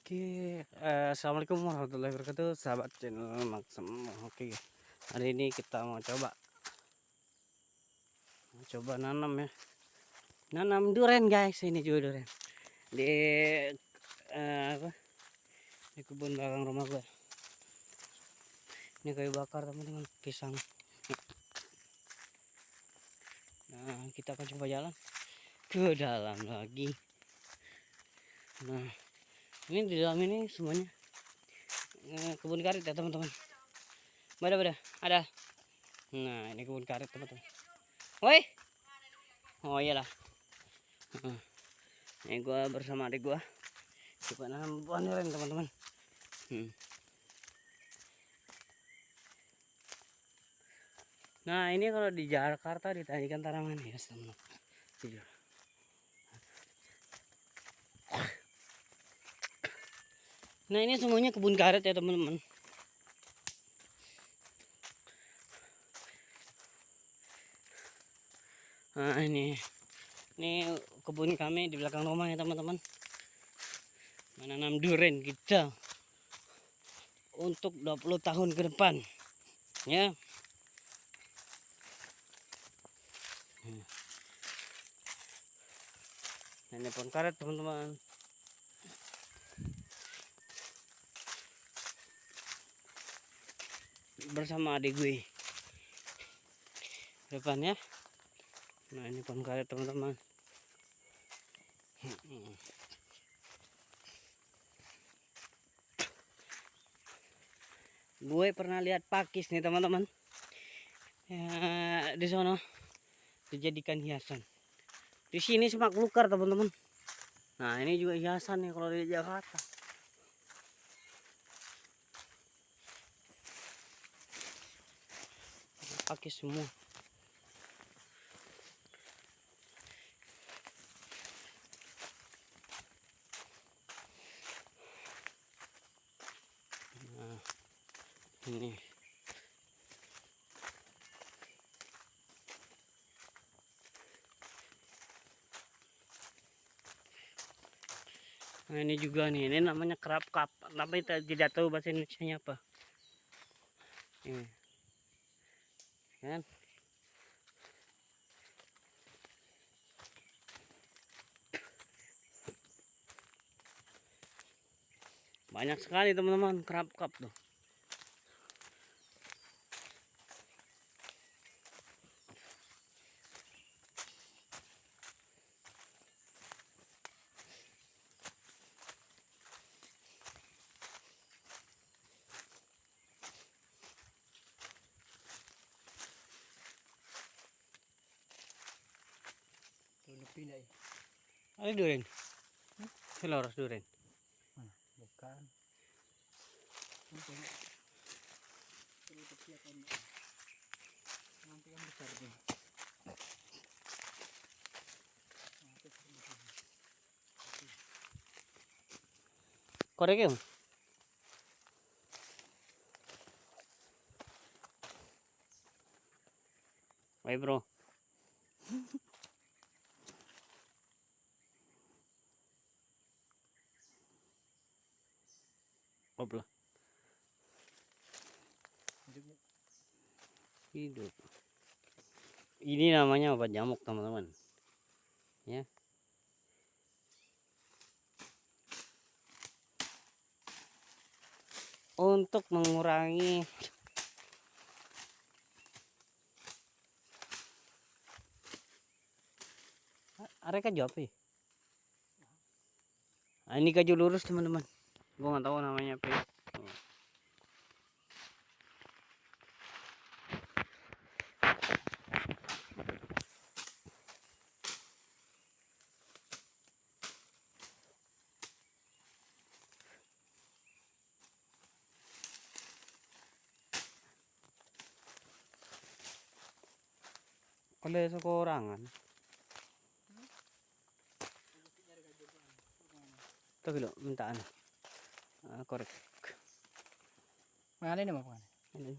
Oke, assalamualaikum warahmatullahi wabarakatuh, sahabat channel Maksem. Oke, hari ini kita mau coba nanam ya, nanam duren guys. Ini juga duren di apa di kebun belakang rumah gue. Ini kayu bakar teman-teman, pisang. Nah, kita akan coba jalan ke dalam lagi. Nah, ini di dalam ini semuanya kebun karet ya teman-teman. Beda ada. Nah, ini kebun karet teman-teman. Woi, oh iyalah. Ini gua bersama adik gua coba nanam pohon duren teman-teman. Nah, ini kalau di Jakarta ditanyakan tanaman ya teman-teman. Nah, ini semuanya kebun karet ya teman-teman. Nah, ini kebun kami di belakang rumah ya teman-teman. Menanam duren kita untuk 20 tahun ke depan ya. Nah, ini pohon karet teman-teman. Bersama adik gue depan ya. Nah, ini pohon karet teman-teman. Gue pernah lihat pakis nih teman-teman ya, di sana dijadikan hiasan. Di sini semak belukar teman-teman. Nah, ini juga hiasan nih kalau di Jakarta. Pakis semua. Nah, ini nah, ini juga nih, ini namanya kerap kap, tapi tidak tahu bahasa Indonesianya apa. Ini kan banyak sekali teman-teman kerap kap tuh. Ada duren. Seloros duren. Bukan. Nanti kan besar nih. Korek ya? Baik bro. Oplah. Hidup. Ini namanya obat nyamuk teman-teman. Ya. Untuk mengurangi areka jawab ya. Nah, ini kaju lurus teman-teman. Gua nggak tahu namanya apa ya. Kalau sekurangan. Tuh lo mintaan. Korek. Mana ini mau kemana? Ini.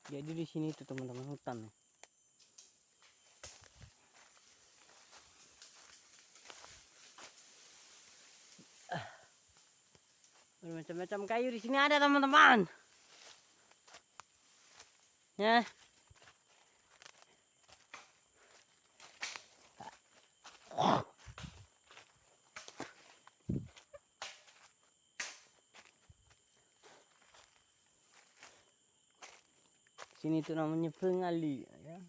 Jadi di sini tuh teman-teman hutan nih. Bermacam-macam kayu di sini ada teman-teman. Ya. Sini tuh namanya pengali ya.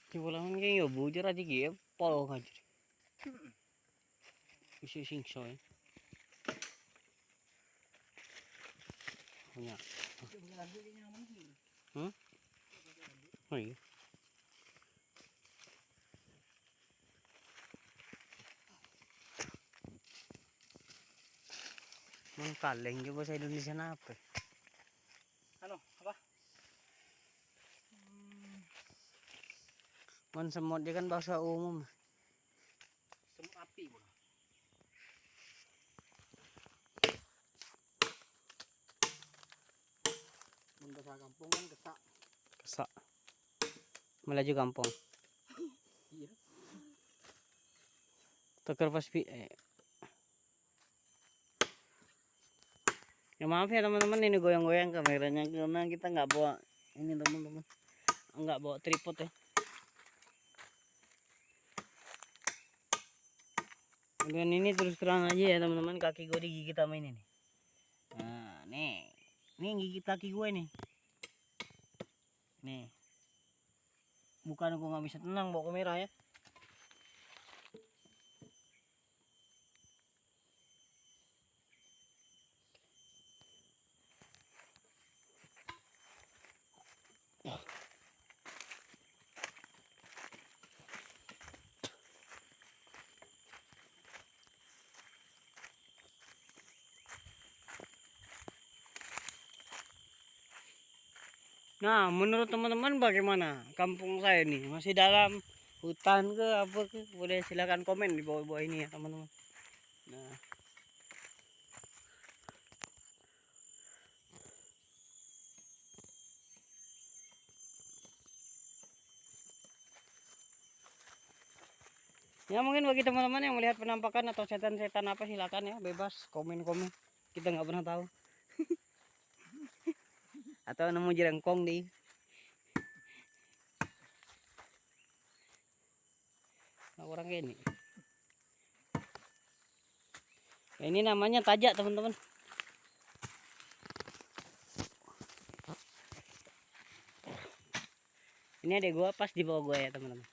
Cipulangan kayak ya bujur aja gitu, pol aja. Bisa singso ya. Punya. Oh iya. Mang kaleng juga bahasa Indonesia apa? Ano, apa? Man semut dia kan bahasa umum. Semut api bro. Bahasa kampung kan kesak. Kesak. Melaju kampung. Iya. Tukar pas Ya maaf ya teman-teman, ini goyang-goyang kameranya karena kita nggak bawa ini teman-teman, nggak bawa tripod ya. Dan ini terus terang aja ya teman-teman, kaki gue digigit sama ini nih. Nah nih gigit kaki gue nih. Nih, bukan gue nggak bisa tenang bawa kamera ya. Nah, menurut teman-teman bagaimana kampung saya nih? Masih dalam hutan ke apa ke? Boleh silakan komen di bawah-bawah ini ya teman-teman. Nah, ya mungkin bagi teman-teman yang melihat penampakan atau setan-setan apa silakan ya, bebas komen-komen. Kita nggak pernah tahu. Atau nemu jerengkong di. Nah, orang ini. Ya, ini namanya tajak teman-teman. Ini ada gua pas di bawah gua ya teman-teman.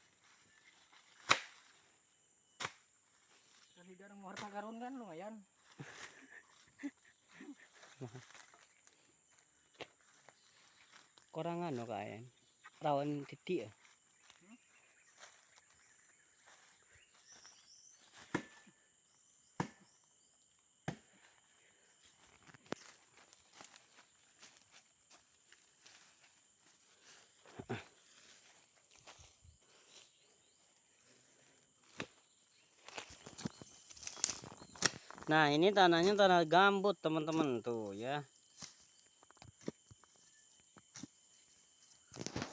Kali darang harta karun kan lumayan. Korangan loh kayak rawan titik ya. Nah ini tanahnya tanah gambut teman-teman tuh ya.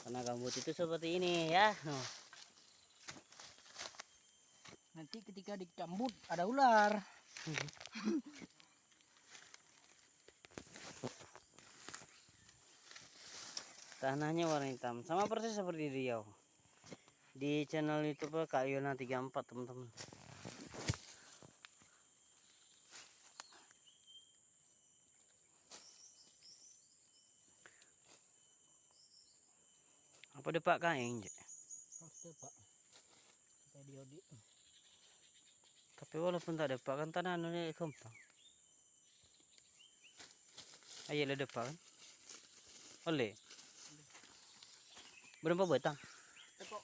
Tanah gambut itu seperti ini ya. Nanti ketika dicambut ada ular. Tanahnya warna hitam sama persis seperti Riau. Di channel YouTube Kak Yona 34 teman-teman. Apa deh Pak kain? Oke pak. Kita diodi. Tapi walaupun tak ada Pak kan tanah anunya gampang. Ayo ada Pak kan? Oleh. Berapa batang? Teko.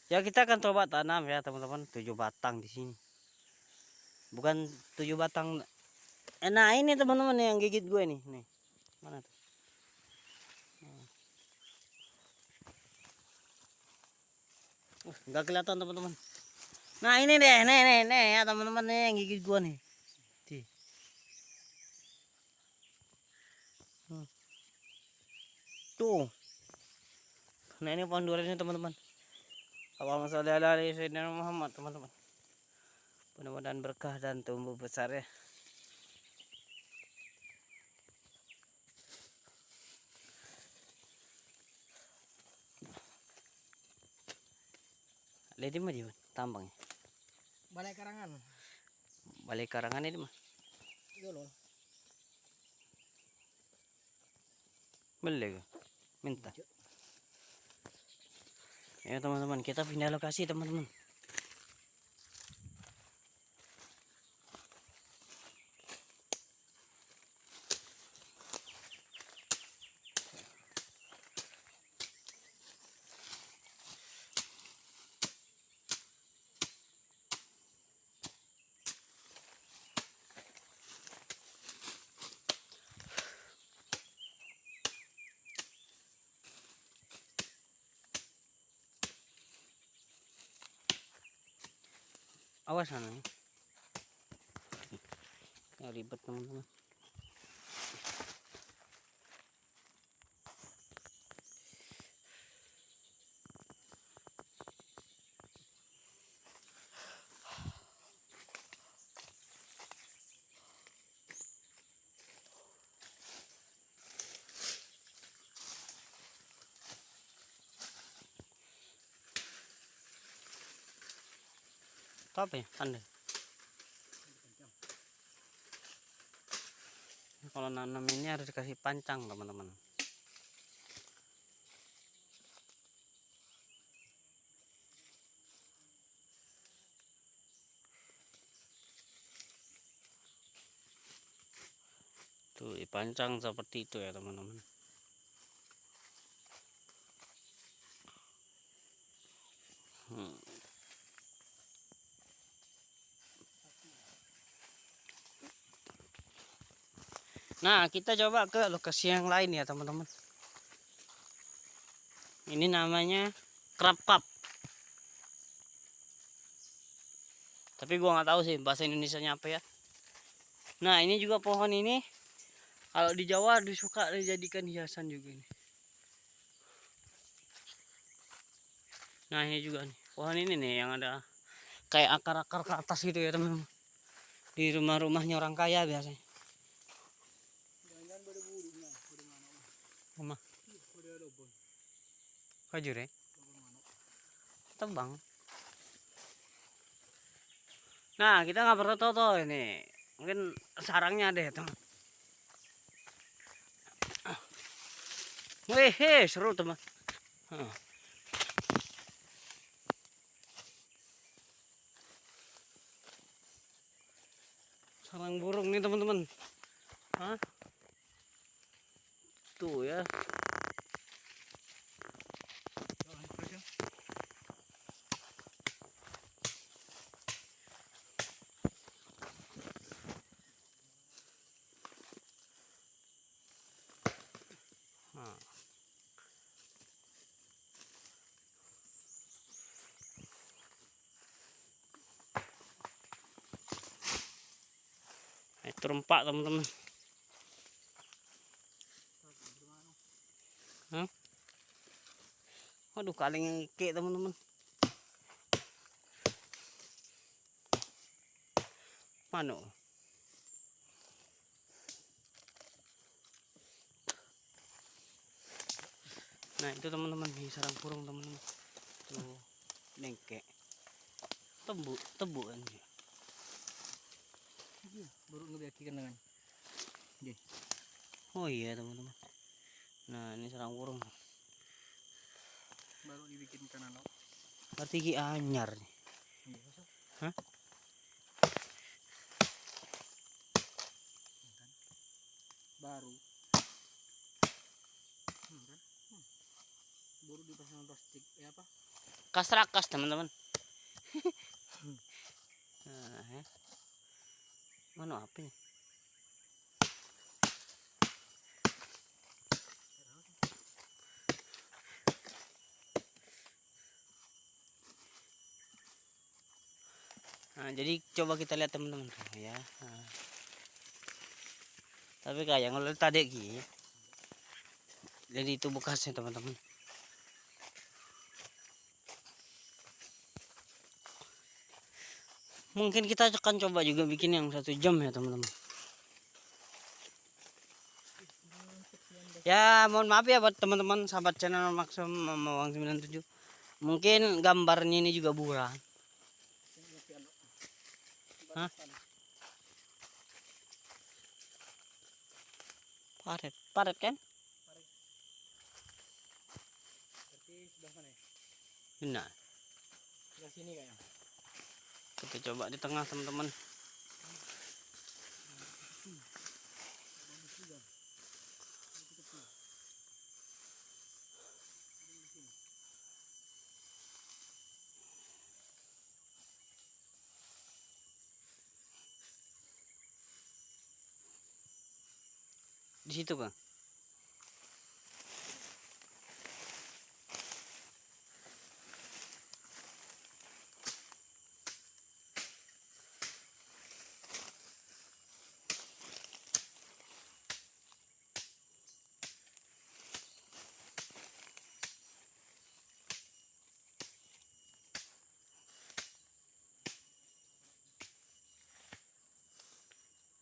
Ya kita akan coba tanam ya teman-teman 7 batang di sini. Bukan 7 batang. Nah ini teman-teman yang gigit gue nih. Nih. Mana tuh? Nggak kelihatan teman-teman. Nah ini deh, nih ya teman-teman nih yang gigit gue nih. Tuh. Nah ini pohon durian ini teman-teman. Allahumma sholli ala sayyidina Muhammad teman-teman. Mudah-mudahan berkah dan tumbuh besar ya. Lihat di mana tambangnya? Balai Karangan. Balai Karangan ini mah. Iya loh. Beli minta. Ya teman-teman, kita pindah lokasi teman-teman. Awas sana. Ya ribet teman-teman. Itu apa ya? Anda? Kalau nanam ini harus dikasih pancang teman-teman. Tuh dipancang seperti itu ya teman-teman. Nah kita coba ke lokasi yang lain ya teman-teman. Ini namanya crab cup. Tapi gua nggak tahu sih bahasa Indonesianya apa ya. Nah ini juga pohon ini kalau di Jawa disuka dijadikan hiasan juga ini. Nah ini juga nih pohon ini nih yang ada kayak akar-akar ke atas gitu ya teman-teman. Di rumah-rumahnya orang kaya biasanya. Jangan buru-burunya, buru mana? Rumah Udah lobon. kajur ya. Lobon mana? Tebang. Nah kita nggak perlu tahu tuh ini. Mungkin sarangnya ada ya teman. Wih seru teman. Sarang burung nih teman-teman. Hah? Tuh ya. Nah. Itu rempak teman-teman. Hah? Aduh kaleng ike teman-teman. Mana? Nah itu teman-teman nih sarang burung teman-teman. Tuh dengkek. Tebu kan. Baru ngebiakikan dengan. Oh iya teman-teman. Nah ini sarang burung. Baru dibikinkan anak. Berarti ki anyar nih. Hah? Baru. Baru dipasang plastik ya apa? Kas-rakas teman-teman. Nah, ya. Mana apa nih? Nah, jadi coba kita lihat teman-teman ya. Nah. Tapi kayak ngeliat tadi gitu. Jadi itu bekasnya teman-teman. Mungkin kita akan coba juga bikin yang 1 jam ya teman-teman. Ya mohon maaf ya buat teman-teman sahabat channel Maxim Mawang 97. Mungkin gambarnya ini juga buram. Hah? Paret kan? Berarti sebelah mana ya? Benar. Sebelah sini kayaknya. Kita coba di tengah teman-teman. Bagus juga. Di situ Bang.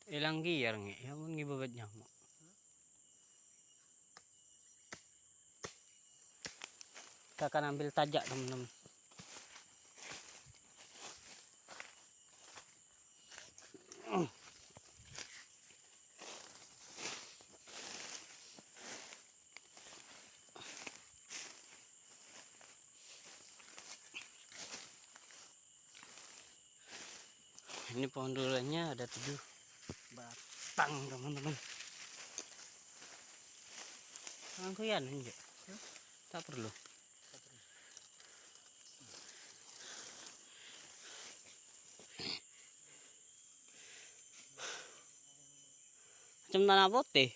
Ilang giar ngi, ya mun ngibabat nyamuk. Kita akan ambil tajak teman-teman. Ini pohon duriannya ada 7 batang teman-teman. Rangkaian aja. Tak perlu. Macam tanah putih.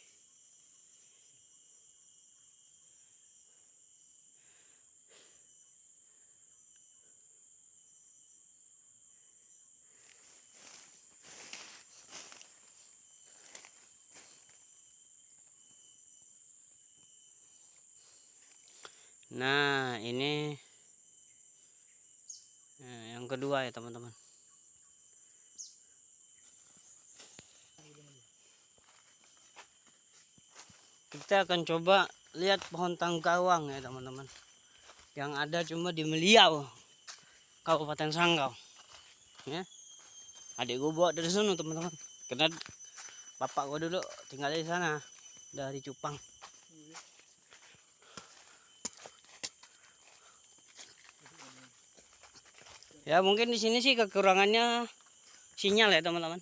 Nah ini yang kedua ya teman-teman. Kita akan coba lihat pohon tangkawang ya teman-teman. Yang ada cuma di Meliau, Kabupaten Sanggau. Ya, adik gue bawa dari sana teman-teman. Karena bapak gue dulu tinggal di sana dari Cupang. Ya mungkin di sini sih kekurangannya sinyal ya teman-teman.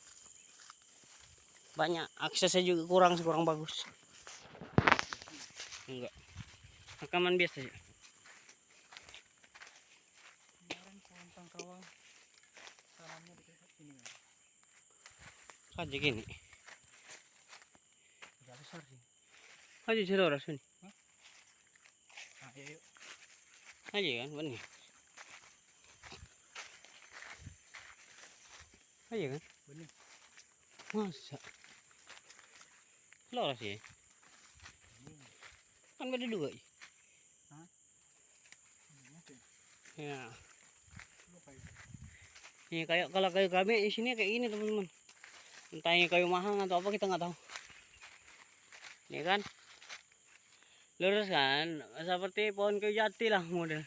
Banyak aksesnya juga kurang bagus. Enggak. Rekaman biasa aja. Kemarin pohon tangkawang tanamnya di dekat sini ya. Saja gini. Udah besar sih. Aja cerora sini. Nah, ayo yuk. Aja kan benih. Aja kan Benih. masa loras ya. Kan beda 2 ya. Hah? Oke. Ya. Lupa ya. Ini kayak kalau kayu kami di sini kayak gini teman-teman. Entah ini kayu mahal atau apa kita nggak tahu. Ini kan lurus kan, seperti pohon kayu jati lah model.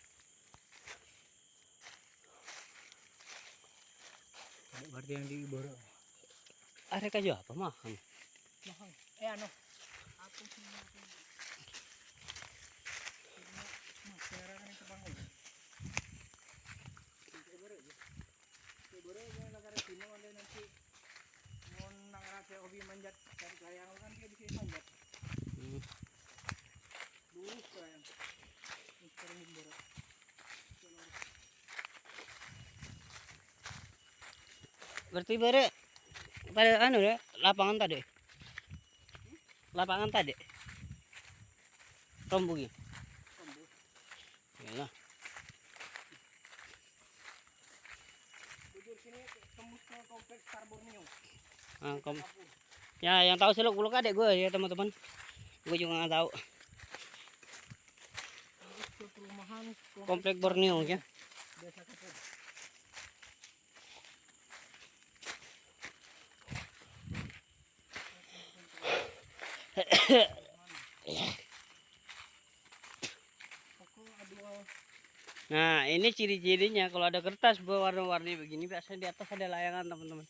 Berarti yang di Iboro. Ada kayu apa mahal? Mahal. Ano? Aku sih. Mas, kira kan itu bangun. Iboro yang negara Cina ada nanti mau nang rakyat hobi manjat cari layang kan dia bisa manjat. Lurus keren. Sering Berarti bare pada anu ya, lapangan tadi. Lapangan tadi. Rombongi. Tembus. Yalah. Bujur sini tembus ke kompleks Star Borneo. Ah, ya yang tahu seluk beluk adek gue ya teman-teman. Gue juga nggak tahu. Tembus ke perumahan Komplek Borneo ya. Desa Kapur. Nah, ini ciri-cirinya kalau ada kertas berwarna-warni begini biasanya di atas ada layangan, teman-teman.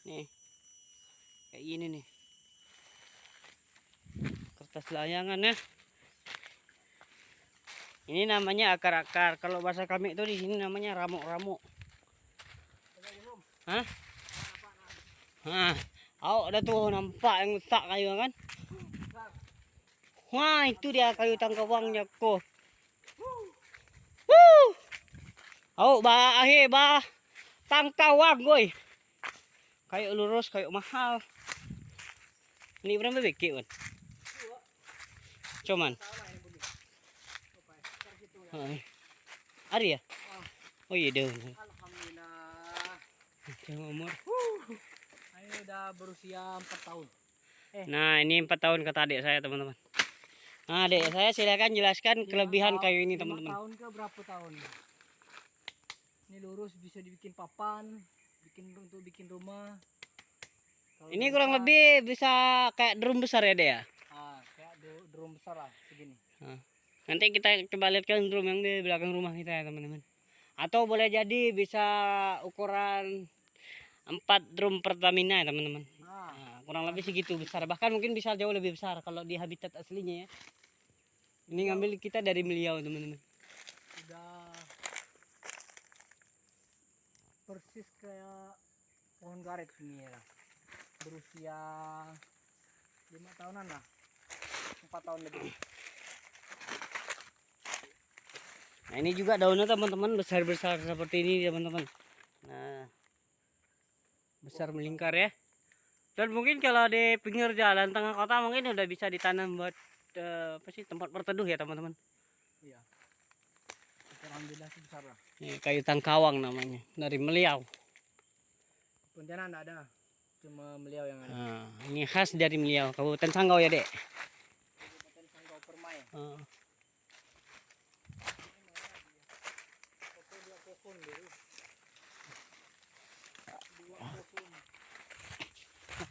Nih. Kayak gini nih. Kertas layangan ya. Ini namanya akar-akar. Kalau bahasa kami itu di sini namanya ramuk-ramuk. Hah? Hah. Oh, ada tuh nampak yang letak kayu kan? Wah, itu dia kayu tangkawangnya kok. Oh, bah tangkawang, boy. Kayu lurus, kayu mahal. Ini berapa beki, kan? Cuman. Ari ya? Oh iya deh. Alhamdulillah. Umur. Ini udah berusia 4 tahun. Nah, ini 4 tahun kata adik saya, teman-teman. Nah, adik saya silakan jelaskan kelebihan kayu ini, teman-teman. 5 tahun ke berapa tahun? Ini lurus bisa dibikin papan, untuk bikin rumah. Kalau Ini kurang lebih bisa kayak drum besar ya, Dek ya? Kayak drum besar lah segini. Nanti kita coba lihatkan drum yang di belakang rumah kita ya, teman-teman. Atau boleh jadi bisa ukuran 4 drum Pertamina ya, teman-teman. Nah, kurang lebih segitu besar. Bahkan mungkin bisa jauh lebih besar kalau di habitat aslinya ya. Ini ngambil kita dari Meliau, teman-teman. Udah persis kayak pohon karet ini ya. Berusia 5 tahunan lah. 4 tahun lebih. Nah, ini juga daunnya, teman-teman, besar-besar seperti ini, teman-teman. Nah, besar melingkar ya. Dan mungkin kalau di pinggir jalan tengah kota mungkin udah bisa ditanam buat apa sih, tempat berteduh ya, teman-teman. Iya. Alhamdulillah besar lah. Ini kayu tangkawang namanya, dari Meliau. Pontianak enggak ada. Cuma Meliau yang ada. Nah, ini khas dari Meliau, Kabupaten Sanggau ya, Dek. Kabupaten Sanggau Permai. Nah,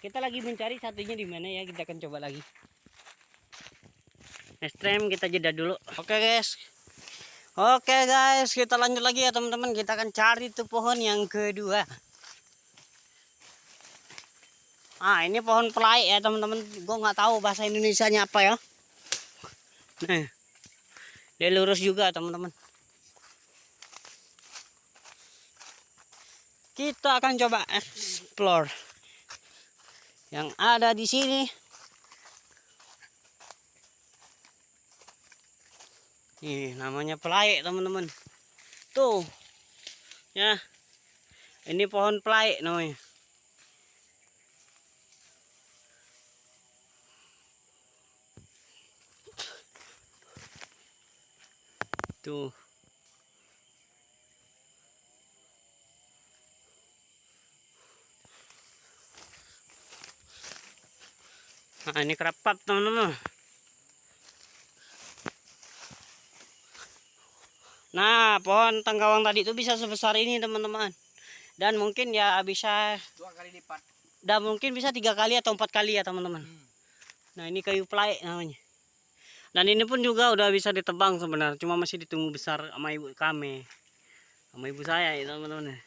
kita lagi mencari satunya di mana ya, kita akan coba lagi. Next time kita jeda dulu. Oke guys, kita lanjut lagi ya, teman-teman. Kita akan cari tuh pohon yang kedua. Ini pohon pelai ya, teman-teman. Gue nggak tahu bahasa Indonesianya apa ya. Nah, dia lurus juga, teman-teman. Kita akan coba explore yang ada di sini. Ini namanya pelai, teman-teman. Tuh, ya. Ini pohon pelai namanya. Tuh. Nah, ini kerapat, teman-teman. Nah, pohon tangkawang tadi itu bisa sebesar ini, teman-teman. Dan mungkin ya bisa 2 kali lipat. Dan mungkin bisa 3 kali atau 4 kali ya, teman-teman. Nah, ini kayu pelai namanya. Dan ini pun juga udah bisa ditebang sebenarnya. Cuma masih ditunggu besar sama ibu kami. Sama ibu saya ya, teman-teman.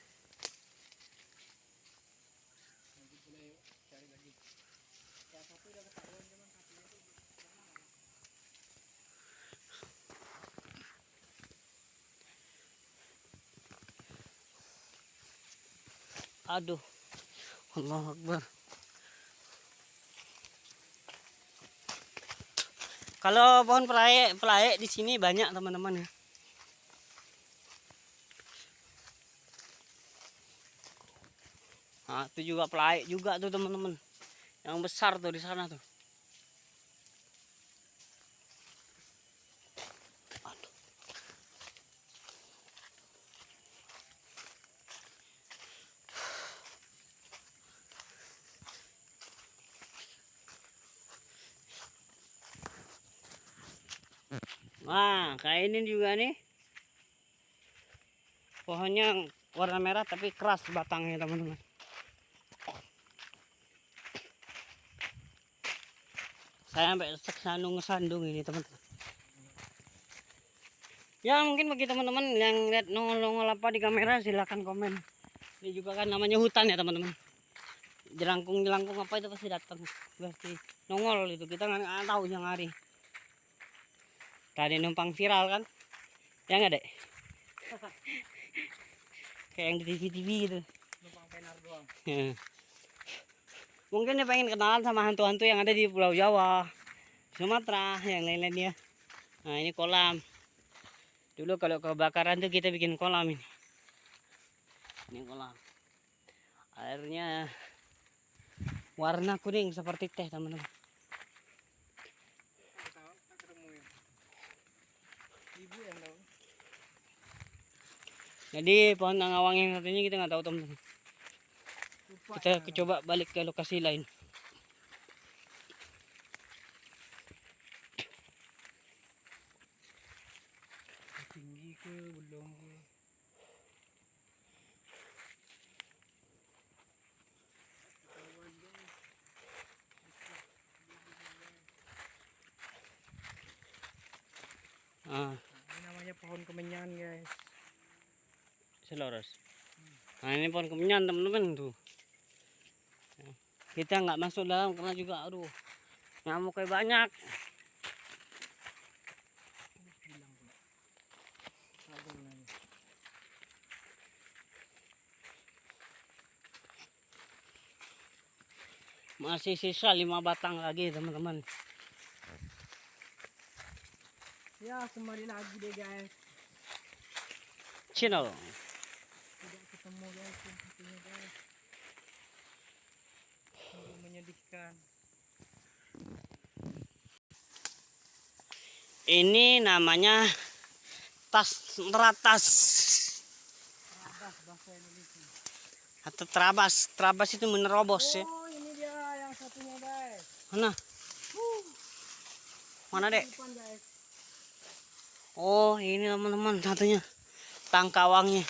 Aduh. Allahu Akbar. Kalau pohon pelai di sini banyak, teman-teman ya. Nah, itu juga pelaik juga tuh teman-teman. Yang besar tuh di sana tuh. Aduh. Nah, kayak ini juga nih. Pohonnya warna merah tapi keras batangnya teman-teman. Saya sampai sandung ini teman-teman. Ya mungkin bagi teman-teman yang lihat nongol-nongol apa di kamera silahkan komen. Ini juga kan namanya hutan ya teman-teman. Jelangkung-jelangkung apa itu pasti datang. Pasti nongol itu. Kita nggak tahu yang hari. Tadi numpang viral kan. Ya nggak dek? Kayak yang di TV-TV gitu. Numpang penar doang. Mungkin dia pengen kenalan sama hantu-hantu yang ada di Pulau Jawa, Sumatera, yang lain-lainnya. Nah ini kolam. Dulu kalau kebakaran tuh kita bikin kolam ini. Ini kolam. Airnya warna kuning seperti teh teman-teman. Tahu tak ketemu ya. Ibu yang tahu. Jadi pohon tangawang yang satunya kita nggak tahu teman-teman. Lupa Kita ya. coba balik ke lokasi lain. Tinggi ke belum ke. Ah, Ini namanya pohon kemenyan guys. seloros. Nah ini pohon kemenyan teman-teman tuh. Kita nggak masuk dalam karena juga aduh nyamuk kayak banyak. Hilang pula. Kabel lagi. Masih sisa 5 batang lagi teman-teman. Ya kembali lagi deh guys. Channel. Tidak ketemu guys yang satunya guys. Sungguh menyedihkan. Ini namanya tas teratas Terabas bahasa Indonesia. atau terabas. Terabas itu menerobos ya. Oh ini dia yang satunya guys. Mana? Mana dek? Depan guys. Oh ini teman-teman satunya tangkawangnya.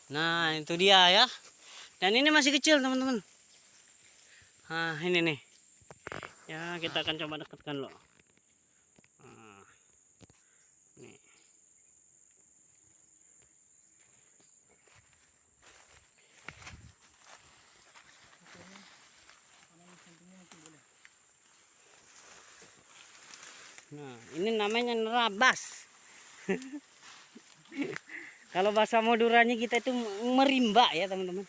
Nah itu dia ya. Dan ini masih kecil teman-teman. Nah ini nih. Ya kita akan coba dekatkan loh. Nah, nih. Nah ini namanya nerabas. Kalau bahasa Maduranya kita itu merimba ya teman-teman.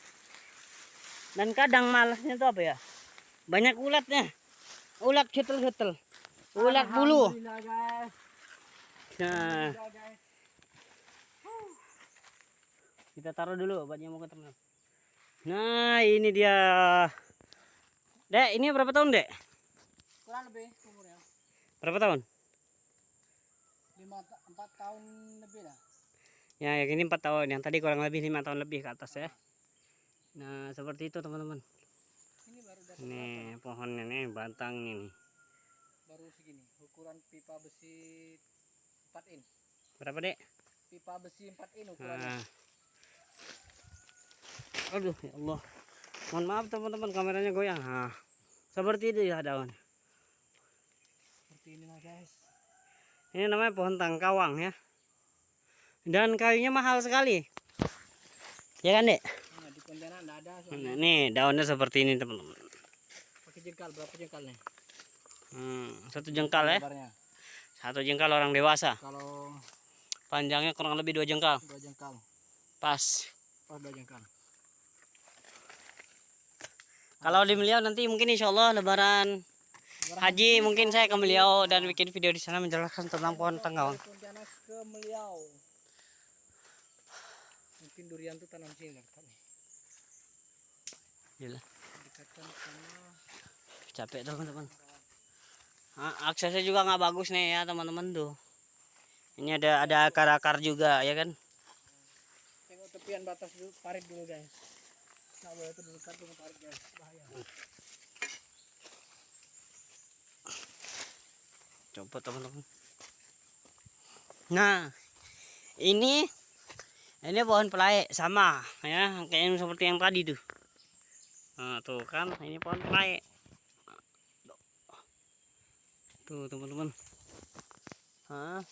Dan kadang malasnya itu apa ya? Banyak ulatnya. Ulat getel-getel. Ulat bulu. Alhamdulillah guys. Nah, Alhamdulillah, guys. kita taruh dulu obatnya mau ke teman. Nah, ini dia. Dek, ini berapa tahun, Dek? Kurang lebih umurnya Berapa tahun? 4 tahun lebih lah. Ya, yang ini 4 tahun. Yang tadi kurang lebih 5 tahun lebih ke atas ya. Nah, seperti itu teman-teman. Ini baru dapat Nih, pohonnya nih, batangnya nih. baru segini. Ukuran pipa besi 4 in. Berapa, Dek? Pipa besi 4 in ukurannya. Nah. Aduh, ya Allah. Mohon maaf teman-teman, kameranya goyang. Nah, seperti itu ya daun. Seperti ini lah guys. Ini namanya pohon tangkawang ya. Dan kayunya mahal sekali. Ya kan, Dek? Nah, di Pontianak enggak ada. Nah, nih daunnya seperti ini teman-teman. Pakai jengkal, berapa jengkal nih? 1 jengkal ya. Lebarnya. 1 jengkal orang dewasa. Kalau Panjangnya kurang lebih 2 jengkal. 2 jengkal. Pas. Pas 2 jengkal. Kalau di beliau nanti mungkin insya Allah lebaran haji mungkin saya ke beliau dan bikin video di sana menjelaskan tentang pohon tangkawang. Pontianak ke Meliau. Mungkin durian tuh tanam sini dekat nih. Gila, Dekatkan sama capek teman-teman. Aksesnya juga nggak bagus nih ya teman-teman tuh. Ini ada akar-akar juga ya kan. tengok tepian batas dulu, parit dulu guys. Nggak boleh terdekat dengan parit guys, bahaya. Coba teman-teman. Nah, ini pohon pelae sama ya, kayak seperti yang tadi tuh. Nah, tuh kan ini pohon pelae. Tuh teman-teman. Hah?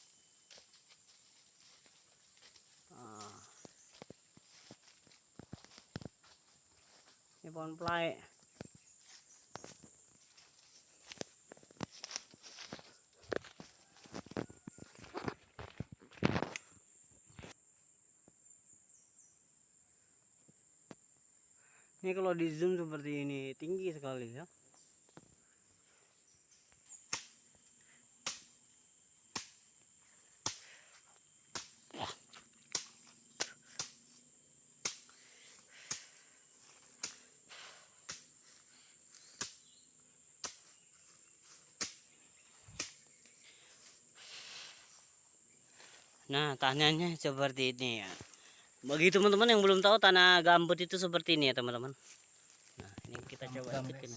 Ini pohon pelae. Ini kalau di zoom seperti ini tinggi sekali ya. Nah, tanahnya seperti ini ya. Bagi teman-teman yang belum tahu, tanah gambut itu seperti ini ya teman-teman. Nah, ini kita coba cekin.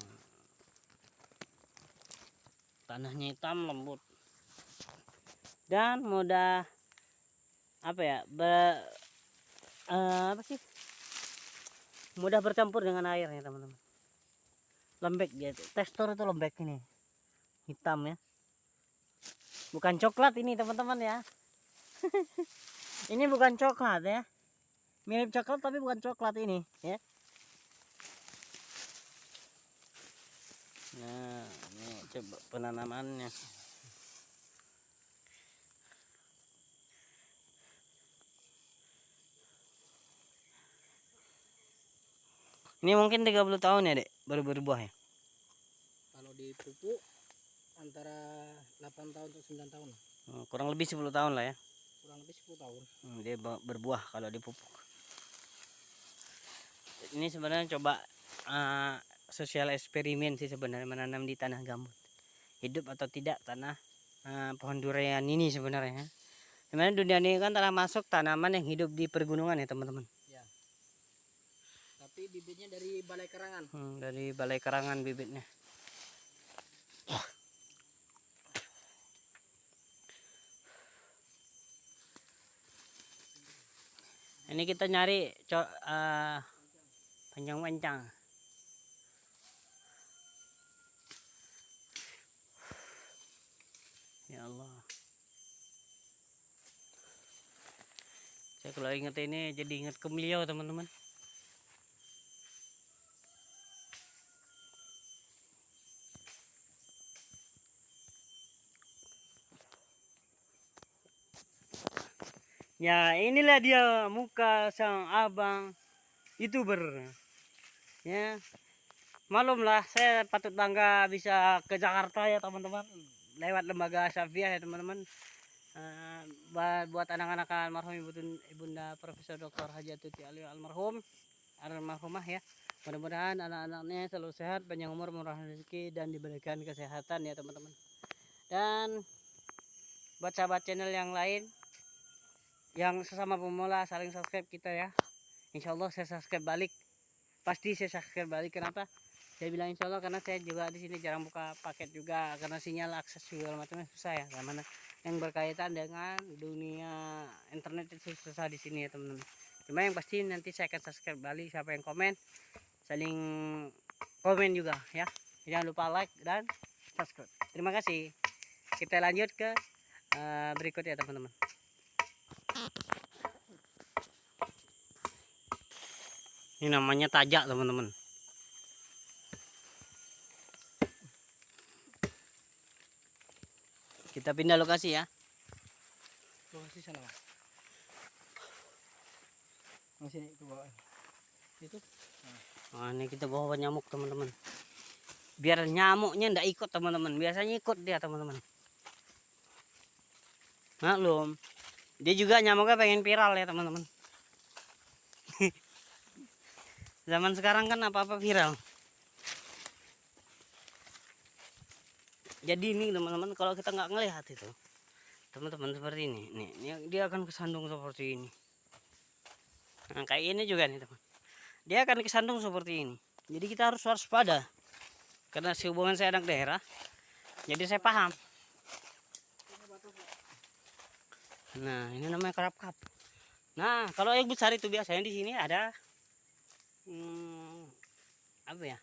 Tanahnya hitam lembut dan mudah apa ya, apa sih, mudah bercampur dengan air ya teman-teman. Lembek dia, tekstur itu lembek ini, hitam ya, bukan coklat ini teman-teman ya. Ini bukan coklat ya, mirip coklat tapi bukan coklat ini ya. Nah, ini coba penanamannya. Ini mungkin 30 tahun ya, Dek, baru berbuah ya. Kalau dipupuk antara 8 tahun atau 9 tahun. Kurang lebih 10 tahun lah ya. Kurang lebih 10 tahun. Dia berbuah kalau dipupuk. Ini sebenarnya coba sosial eksperimen sih sebenarnya, menanam di tanah gambut. Hidup atau tidak tanah pohon durian ini sebenarnya. Sebenarnya dunia ini kan telah masuk tanaman yang hidup di pergunungan ya teman-teman. Ya. Tapi bibitnya dari Balai Karangan. Dari Balai Karangan bibitnya. Ini kita nyari panjang-panjang. Ya Allah. Saya kalau ingat ini jadi ingat ke beliau teman-teman. Ya inilah dia muka sang abang YouTuber. Ya, malumlah saya patut bangga bisa ke Jakarta ya teman-teman, lewat lembaga Syafia ya teman-teman. Buat anak-anak almarhum ibunda Profesor Dr. Haji Tuti Ali almarhumah ya. Mudah-mudahan anak-anaknya selalu sehat, panjang umur, murah rezeki, dan diberikan kesehatan ya teman-teman. Dan buat sahabat channel yang lain yang sesama pemula, saling subscribe kita ya. Insya Allah saya subscribe balik, pasti saya subscribe balik. Kenapa saya bilang insya Allah? Karena saya juga di sini jarang buka paket juga, karena sinyal akses segala macamnya susah ya. Karena yang berkaitan dengan dunia internet itu susah di sini ya teman-teman. Cuma yang pasti nanti saya akan subscribe balik, siapa yang komen saling komen juga ya. Jangan lupa like dan subscribe. Terima kasih. Kita lanjut ke berikutnya teman-teman. Ini namanya tajak teman-teman. Kita pindah lokasi ya. Lokasi sana. Masih itu bawah. Itu. Nah, ini kita bawa nyamuk teman-teman. Biar nyamuknya ndak ikut teman-teman. Biasanya ikut dia teman-teman. Maklum. Dia juga nyamuknya pengen viral ya teman-teman. Zaman sekarang kan apa-apa viral. Jadi ini teman-teman, kalau kita nggak ngelihat itu, teman-teman seperti ini, nih dia akan kesandung seperti ini. Nah, kayak ini juga nih teman, dia akan kesandung seperti ini. Jadi kita harus waspada. Karena sehubungan saya anak daerah, jadi saya paham. Nah, ini namanya kerap kap. Nah, kalau yang besar itu biasanya di sini ada apa ya?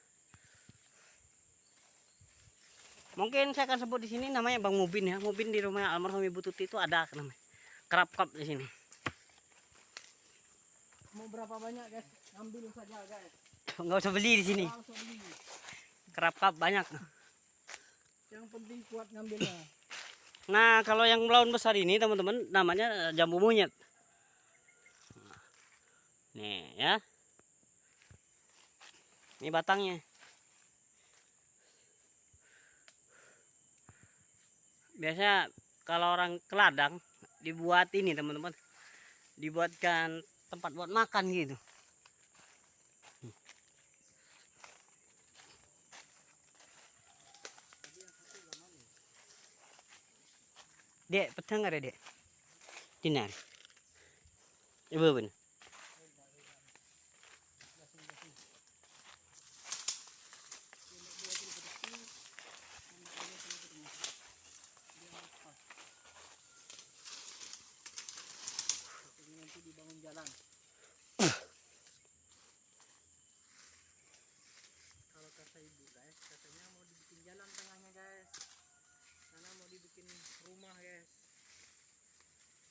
Mungkin saya akan sebut di sini namanya Bang Mubin ya. Mubin di rumah almarhum Ibu Tuti itu ada namanya kerap kap di sini. Mau berapa banyak guys? Ambil saja guys. Nggak usah beli di sini. Langsung beli. Kerap kap banyak. Yang penting kuat ngambilnya. Nah, kalau yang melawan besar ini teman-teman namanya jambu monyet. Nih ya. Ini batangnya. Biasanya kalau orang ke ladang dibuat ini teman-teman, dibuatkan tempat buat makan gitu. Dek, petang ada dek? Dinar. Ibu bener. Nanti dibangun jalan. Kalau kata ibu guys, katanya mau dibikin jalan tengahnya guys. Karena mau dibikin rumah guys.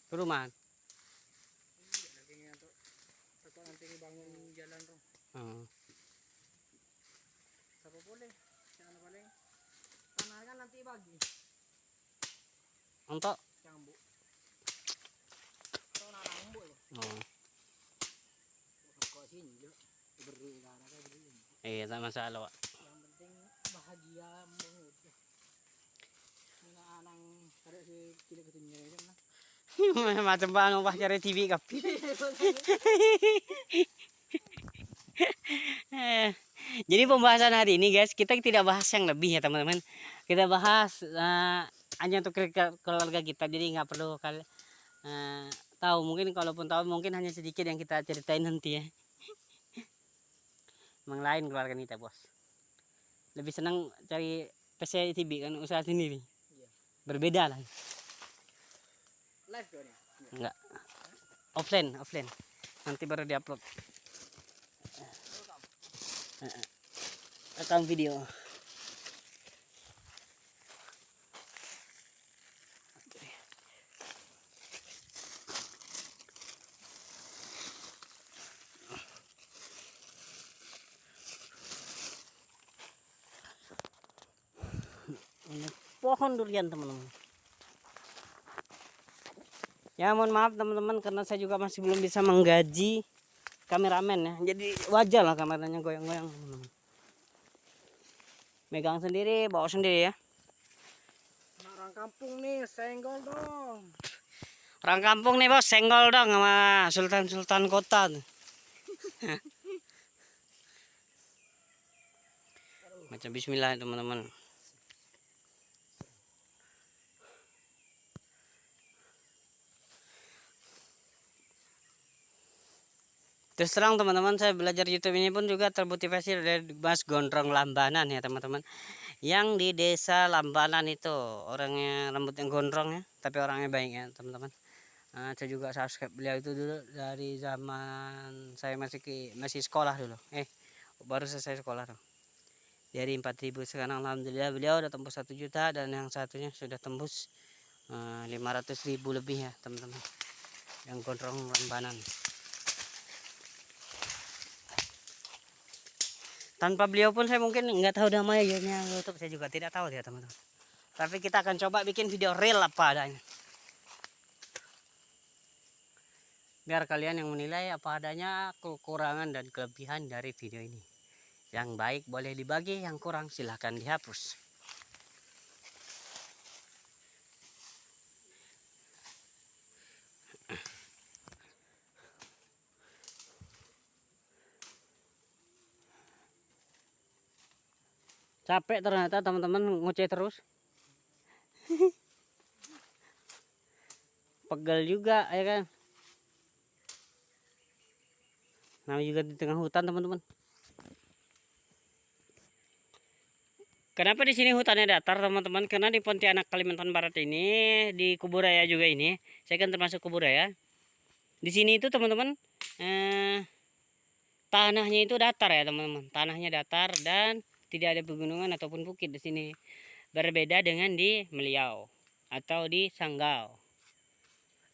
Perumahan. Iya, dagingnya tuh. Takut nanti dibangun jalan tuh. Siapa boleh? Jangan paling. Tanah kan nanti bagi. Untuk. Cambu. Kalau narang bu ya. Oh. Kok sini juga. Beri darah kayak begini. Tak masalah Pak. Yang penting bahagia banget. Nggak anang ada si cilik ketinggian aja lah. Macam bang Pak cari TV kap. Jadi pembahasan hari ini guys, kita tidak bahas yang lebih ya teman-teman. Kita bahas hanya untuk keluarga kita. Jadi nggak perlu tahu, mungkin kalaupun tahu mungkin hanya sedikit yang kita ceritain nanti ya. Emang lain keluarga kita bos. Lebih senang cari PC TV kan, usaha sendiri. Iya. Berbeda lah. Live tuh nih. Enggak. Offline. Nanti baru diupload. Rekam video. Ini pohon durian teman-teman. Ya mohon maaf teman-teman karena saya juga masih belum bisa menggaji kameramen ya. Jadi wajar lah kameranya goyang-goyang teman-teman. Megang sendiri, bawa sendiri ya. Orang kampung nih, senggol dong. Orang kampung nih bos, senggol dong sama sultan-sultan kota tuh. Macam bismillah teman-teman. Terus terang teman-teman, saya belajar YouTube ini pun juga termotivasi dari Mas Gondrong Lambanan ya teman-teman. Yang di desa Lambanan itu orangnya rambutnya gondrong ya, tapi orangnya baik ya teman-teman. Saya juga subscribe beliau itu dulu dari zaman saya masih sekolah dulu. Baru selesai sekolah tuh. Dari 4.000 sekarang alhamdulillah beliau udah tembus 1 juta dan yang satunya sudah tembus 500.000 lebih ya teman-teman. Yang Gondrong Lambanan. Tanpa beliau pun saya mungkin nggak tahu namanya YouTube, saya juga tidak tahu ya teman-teman. Tapi kita akan coba bikin video real apa adanya. Biar kalian yang menilai apa adanya kekurangan dan kelebihan dari video ini. Yang baik boleh dibagi, yang kurang silahkan dihapus. Capek ternyata teman-teman ngoceh terus. Pegel juga ya kan. Namanya juga di tengah hutan teman-teman. Kenapa di sini hutannya datar teman-teman? Karena di Pontianak Kalimantan Barat ini, di Kuburaya juga ini, saya kan termasuk Kuburaya. Di sini itu teman-teman, tanahnya itu datar ya teman-teman. Tanahnya datar dan tidak ada pegunungan ataupun bukit di sini. Berbeda dengan di Meliau atau di Sanggau.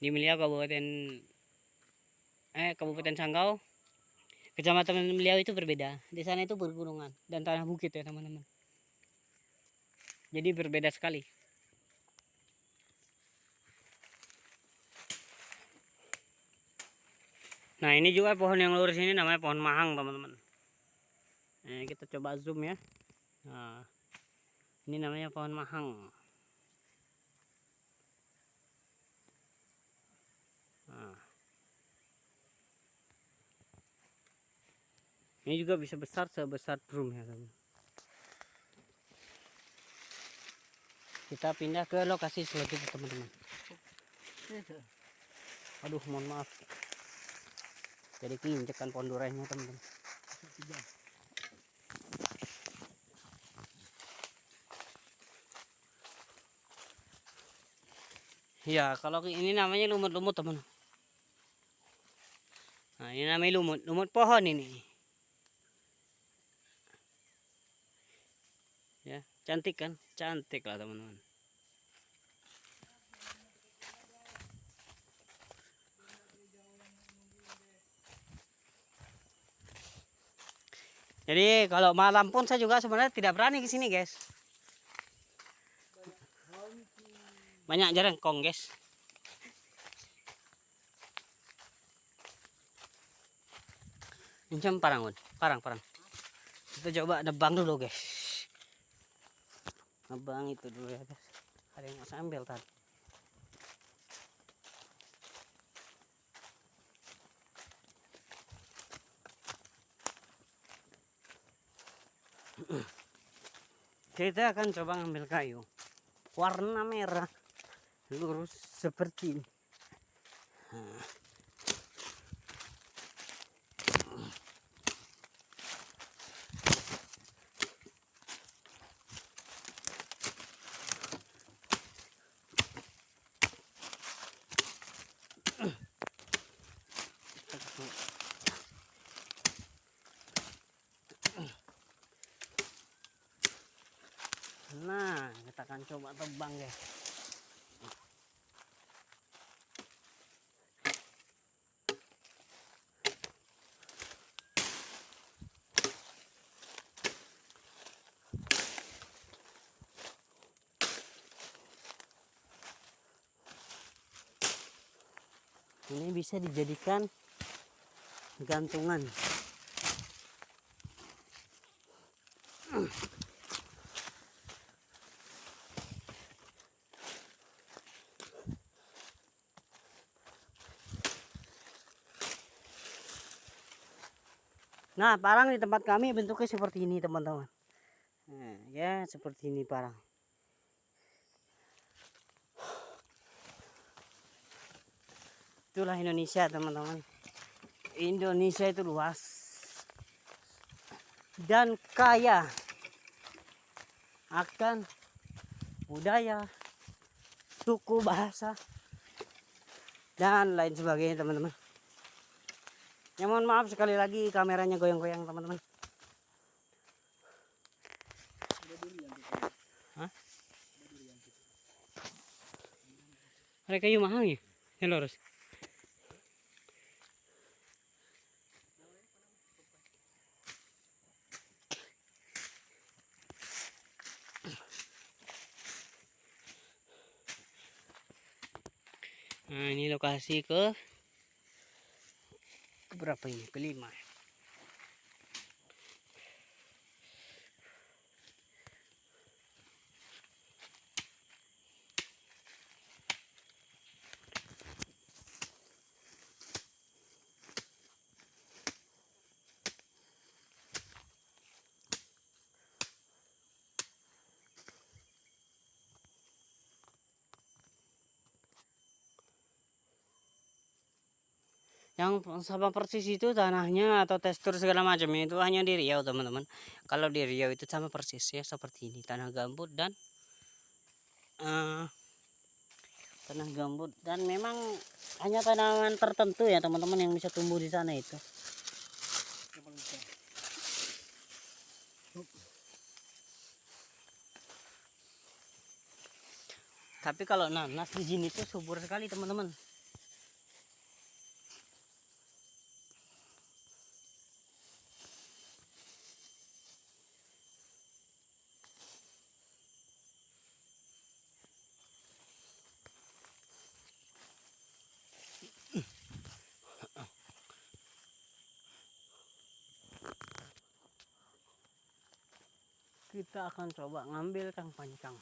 Di Meliau Kabupaten Sanggau, Kecamatan Meliau itu berbeda. Di sana itu pegunungan dan tanah bukit ya teman-teman. Jadi berbeda sekali. Nah ini juga pohon yang lurus ini namanya pohon mahang teman-teman. Nah, kita coba zoom ya. Nah, ini namanya pohon mahang. Nah, ini juga bisa besar sebesar drum ya teman. Kita pindah ke lokasi selanjutnya teman-teman. Aduh mohon maaf. Jadi keinjekan pohon durainya teman-teman. Ya kalau ini namanya lumut-lumut teman. Nah ini namanya lumut pohon ini. Ya cantik kan, cantik lah teman-teman. Jadi kalau malam pun saya juga sebenarnya tidak berani ke sini guys. Banyak jerengkong guys. Incam parang. Kita coba nebang dulu guys. Nebang itu dulu ya guys. Ada yang mau sambil tadi. Kita akan coba ngambil kayu warna merah lurus seperti ini. Nah, kita akan coba tebang guys. Ini bisa dijadikan gantungan. Nah, parang di tempat kami bentuknya seperti ini teman-teman. Nah, ya seperti ini parang. Itulah Indonesia teman-teman. Indonesia itu luas dan kaya akan budaya, suku, bahasa, dan lain sebagainya teman-teman. Ya mohon maaf sekali lagi kameranya goyang-goyang teman-teman. Hah? Ada kayu mahal ya? Ini lurus. Nah ini lokasi ke berapa ini? Kelima. Yang sama persis itu tanahnya atau tekstur segala macamnya itu hanya di Riau teman-teman. Kalau di Riau itu sama persisnya seperti ini, tanah gambut dan memang hanya tanaman tertentu ya teman-teman yang bisa tumbuh di sana itu. Tapi kalau nanas di sini tuh subur sekali teman-teman. Kita akan coba ngambil kang pancang.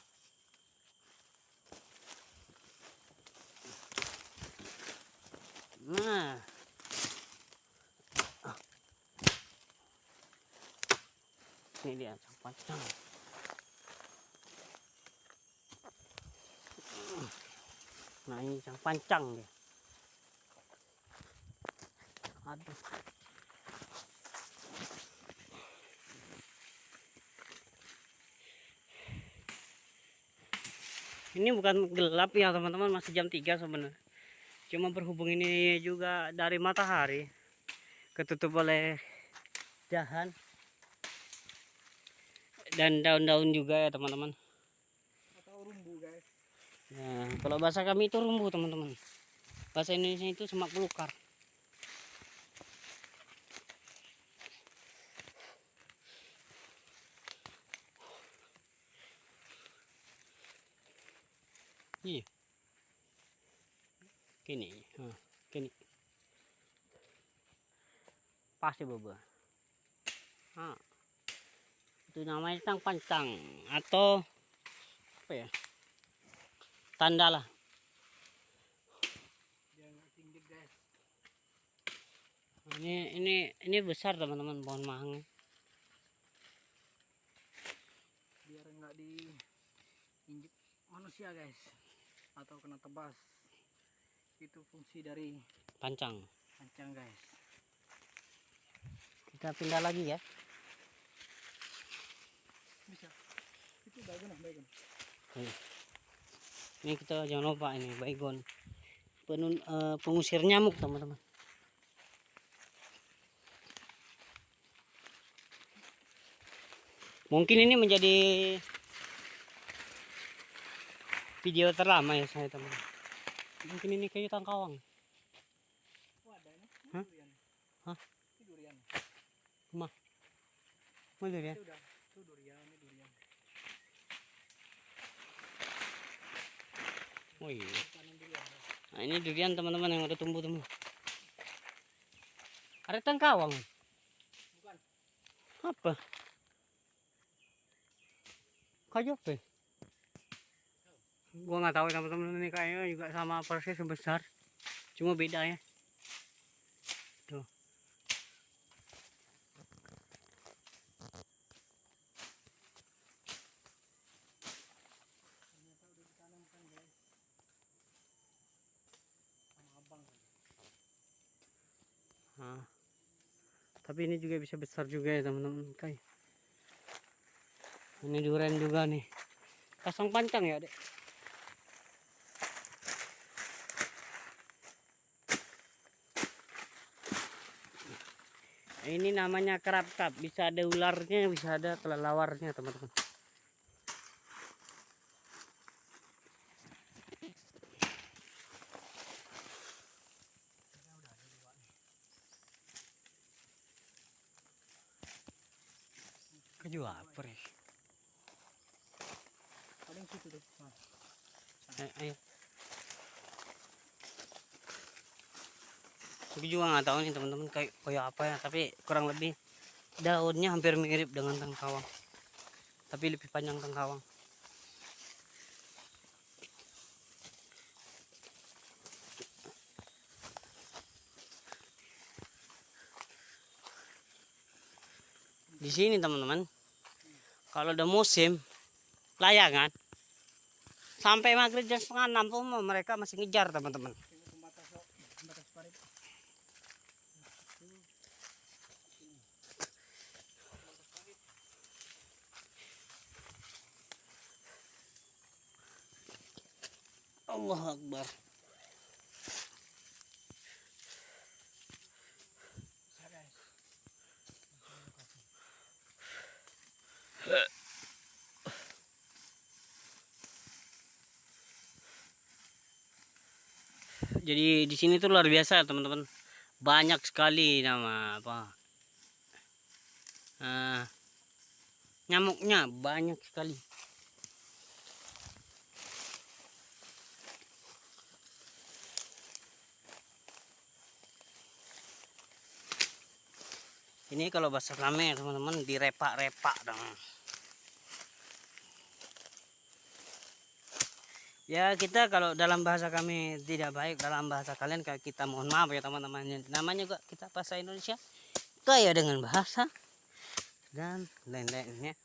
Nah, ini dia kang pancang. Nah, ini kang pancang dia. Aduh. Ini bukan gelap ya teman-teman, masih jam 3 sebenarnya. Cuma berhubung ini juga dari matahari, ketutup oleh dahan dan daun-daun juga ya teman-teman. Atau rumbu guys. Nah, kalau bahasa kami itu rumbu teman-teman. Bahasa Indonesia itu semak belukar. Iya. Kini, kini. Pasti boba. Itu namanya kang pancang atau apa ya? Tanda lah. Dia nggak tinggi guys. Ini besar teman-teman pohon mahang. Biar nggak diinjek manusia guys, atau kena tebas. Itu fungsi dari Pancang. pancang guys. Kita pindah lagi ya. Bisa. Itu baygon. Ini kita jangan lupa ini baygon. Pengusir nyamuk teman-teman. Mungkin ini menjadi video terlama ya saya teman. Mungkin ini kayu tangkawang. Wah, ada ini. Hah? Durian. Hah? Ini durian. Betul ya? Itu udah. Itu durian, ini durian. Oh iya. Tanam durian. Nah, ini durian teman-teman yang udah tumbuh teman. Ada tangkawang. Bukan. Apa? Kayu apa? Gua nggak tahu teman-teman, ini kayaknya juga sama persis sebesar, cuma beda ya. Tuh. Ternyata udah ditanamkan guys. Sama abang. Nah, tapi ini juga bisa besar juga ya teman-teman. Kayak ini durian juga nih. Pasang pancang ya, Dek. Ini namanya kerap kap, bisa ada ularnya, bisa ada kelelawarnya teman-teman. Keju apa ya? Paling situ deh. Nah. Ayo. Aku juga nggak tahu nih teman-teman kayak apa ya, tapi kurang lebih daunnya hampir mirip dengan tangkawang, tapi lebih panjang tangkawang. Di sini teman-teman, kalau udah musim layangan sampai maghrib jam 5:30 pun mereka masih ngejar teman-teman. Tengok pembatas parit. Allah Akbar. Bisa guys. Jadi di sini tuh luar biasa teman-teman. Banyak sekali nama apa? Nyamuknya banyak sekali. Ini kalau bahasa kami teman-teman direpak-repak dong. Ya kita kalau dalam bahasa kami tidak baik, dalam bahasa kalian kita mohon maaf ya teman-teman. Namanya juga kita bahasa Indonesia kaya dengan bahasa dan lain-lainnya.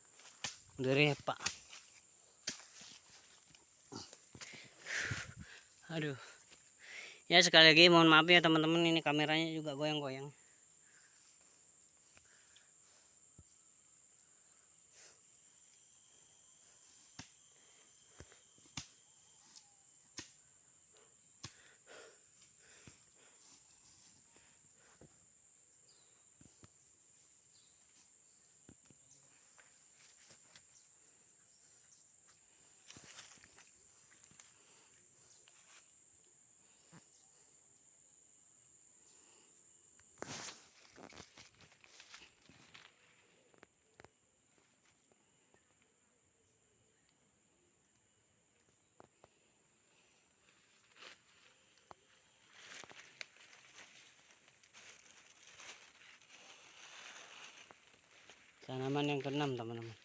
Direpak. Aduh. Ya sekali lagi mohon maaf ya teman-teman, ini kameranya juga goyang-goyang. Tanaman yang keenam teman-teman.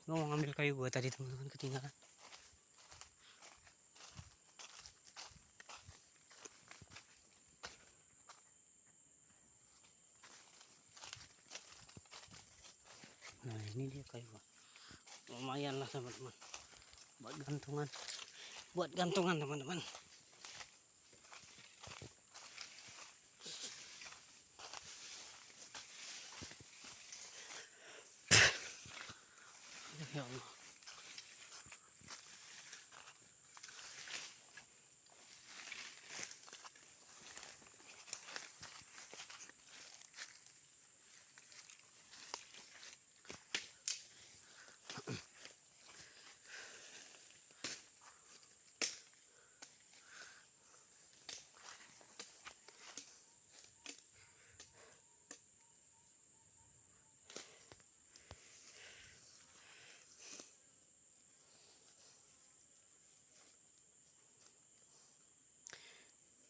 Gue mau ngambil kayu gua tadi teman-teman, ketinggalan. Nah ini dia kayu gua. Lumayan lah teman-teman. Buat gantungan. Buat gantungan teman-teman. Ya Allah.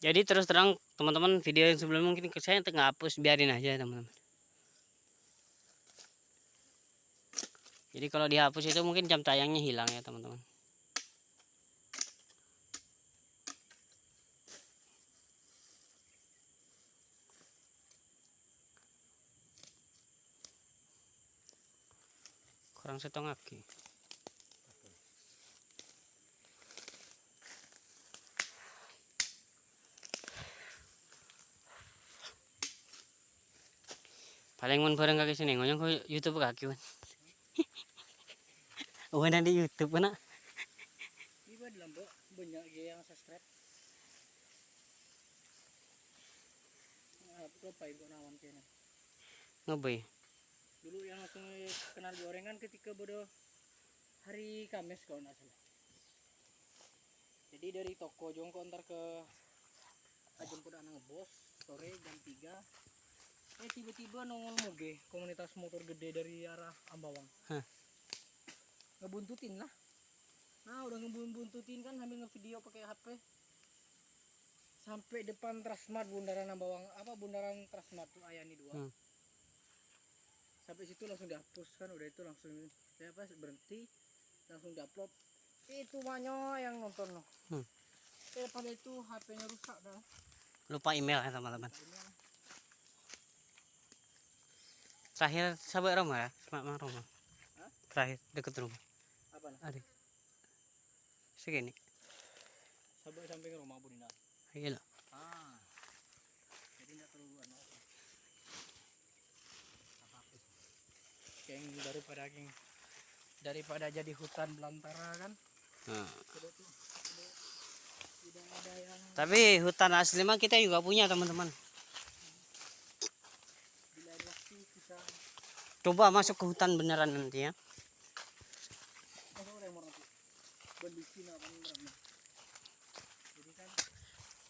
Jadi terus terang teman-teman, video yang sebelumnya mungkin saya nggak hapus, biarin aja teman-teman. Jadi kalau dihapus itu mungkin jam tayangnya hilang ya teman-teman. Kurang setengah lagi. Paling mun bareng kaki sini ngoyong ke YouTube kaki wan. Oh nanti YouTube nak. Ini buat lambok banyak yang subscribe. Aku apa ibu nawan channel. Ngoboy. Dulu yang langsung kenal gorengan ketika bodoh hari Kamis kalau nggak salah. Jadi dari toko Jongko ntar ke jemput anak bos sore jam 3. Tiba-tiba nongol moge komunitas motor gede dari arah Ambawang. Ngebuntutin lah. Nah udah ngebuntutin kan sambil ngevideo pakai HP. Sampai depan Transmart bundaran Ambawang, apa bundaran Transmart tuh Ayani 2. Sampai situ langsung dihapus kan, udah itu langsung saya berhenti. langsung diupload. Itu banyak yang nonton loh. Pada itu HP-nya rusak dah. Lupa email ya teman-teman. Email. Terakhir sahabat rumah ya, sama rumah. Hah? Terakhir deket rumah. Apa nah? Ada. Segini. Sampai samping rumah Budina. Iya lah. Ah. Jadi enggak terlalu apa-apa. Geng daripada jadi hutan belantara kan. Nah. Tidak ada yang Tapi hutan asli mah kita juga punya teman-teman. bila ada waktu kita Coba masuk ke hutan beneran nanti ya. orang yang nanti bendisi apa namanya. Jadi kan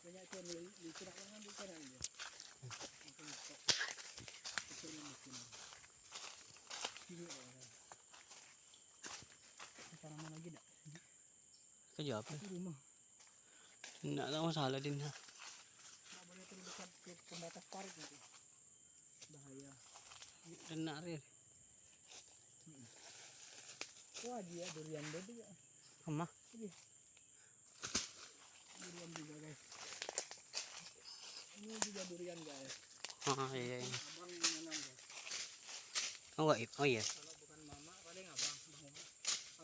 banyak yang licin kan di sana dia. Mungkin stok kecil mungkin. Ini orang. Cara mana lagi dak? Kejawab. Di rumah. Enggak ada masalah din. Nggak boleh terlalu dekat ke pembatas parit nanti. Bahaya. Benar ya. Wah dia durian beda ya. Emah. Durian juga guys. Ini juga durian guys. Oh iya. Abang yang nanam guys. Oh enggak, oh iya. Kalau bukan mama paling abang.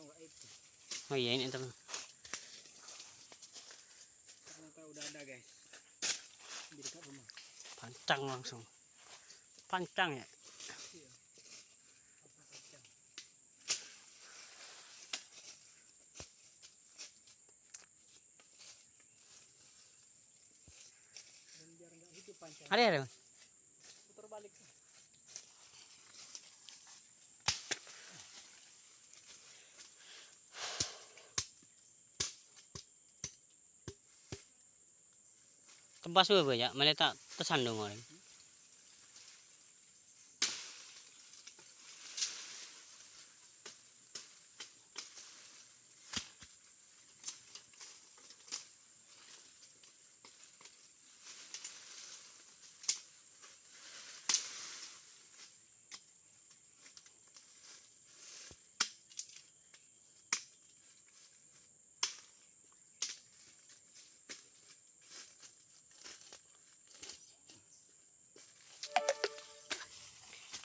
Oh enggak itu. Oh iya ini teman. Ternyata udah ada guys. Di dekat rumah. Pancang langsung. Pancang ya. Iya. Apa kacang. Dan biar enggak hidup pancang. Ada. Putar balik. Tebas be ya, mana tak tersandung orang.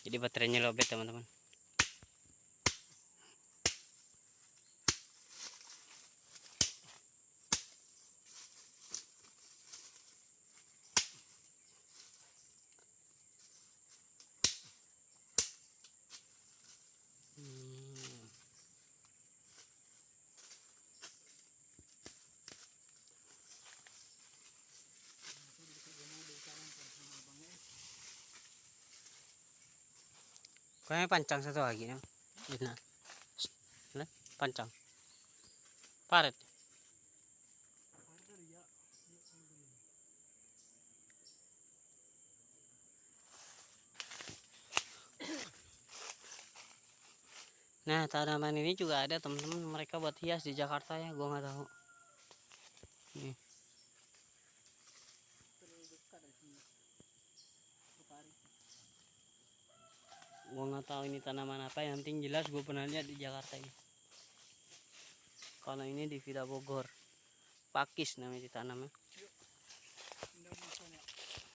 Jadi baterainya lobet teman-teman. Kayaknya pancang satu lagi nih. Nah, pancang. Paret. Nah, tanaman ini juga ada teman-teman, mereka buat hias di Jakarta ya, gua nggak tahu. Nih. Gua nggak tahu ini tanaman apa, yang penting jelas gua pernah lihat di Jakarta ini. Kalau ini di Villa Bogor, pakis namanya ditanamnya.